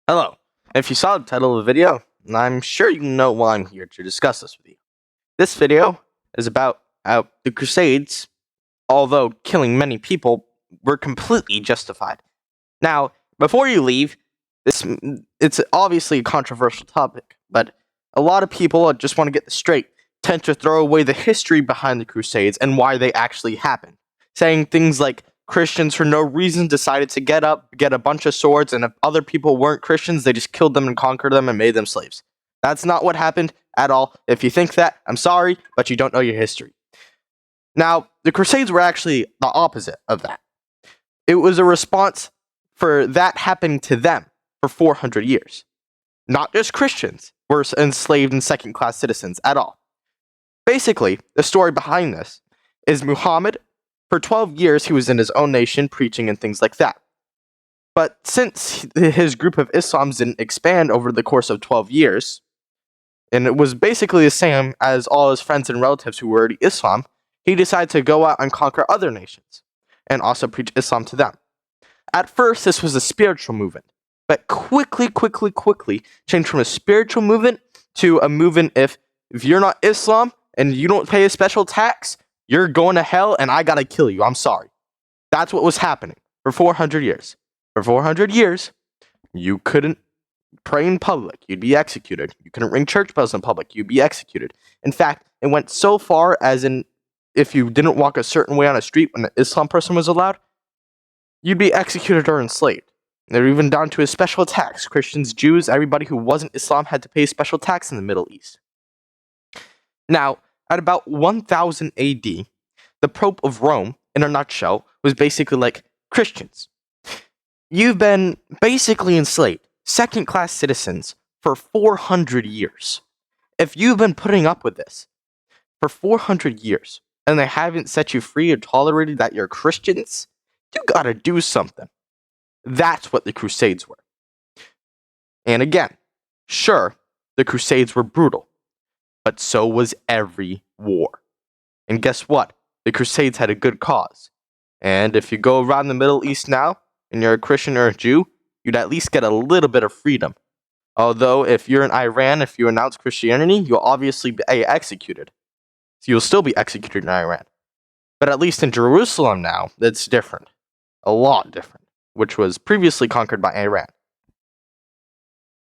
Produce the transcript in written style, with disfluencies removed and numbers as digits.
Hello. If you saw the title of the video, I'm sure you know why I'm here to discuss this with you. This video is about how the Crusades, although killing many people, were completely justified. Now, before you leave, it's obviously a controversial topic, but a lot of people just want to get this straight, tend to throw away the history behind the Crusades and why they actually happened, saying things like Christians for no reason decided to get a bunch of swords, and if other people weren't Christians, they just killed them and conquered them and made them slaves. That's not what happened at all. If you think that, I'm sorry, but you don't know your history. Now, the Crusades were actually the opposite of that. It was a response for that happening to them for 400 years. Not just Christians were enslaved and second-class citizens at all. Basically, the story behind this is Muhammad. For 12 years, he was in his own nation, preaching and things like that. But since his group of Islams didn't expand over the course of 12 years, and it was basically the same as all his friends and relatives who were already Islam, he decided to go out and conquer other nations, and also preach Islam to them. At first, this was a spiritual movement, but quickly changed from a spiritual movement to a movement if you're not Islam and you don't pay a special tax, you're going to hell and I gotta kill you. I'm sorry. That's what was happening for 400 years. For 400 years, you couldn't pray in public. You'd be executed. You couldn't ring church bells in public. You'd be executed. In fact, it went so far as in if you didn't walk a certain way on a street when an Islam person was allowed, you'd be executed or enslaved. They're even down to a special tax. Christians, Jews, everybody who wasn't Islam had to pay a special tax in the Middle East. Now, at about 1000 AD, the Pope of Rome, in a nutshell, was basically like, Christians, you've been basically enslaved, second-class citizens, for 400 years. If you've been putting up with this for 400 years, and they haven't set you free or tolerated that you're Christians, you gotta do something. That's what the Crusades were. And again, sure, the Crusades were brutal, but so was every war. And guess what? The Crusades had a good cause. And if you go around the Middle East now, and you're a Christian or a Jew, you'd at least get a little bit of freedom. Although, if you're in Iran, if you announce Christianity, you'll obviously be executed. So you'll still be executed in Iran. But at least in Jerusalem now, that's different. A lot different. Which was previously conquered by Iran.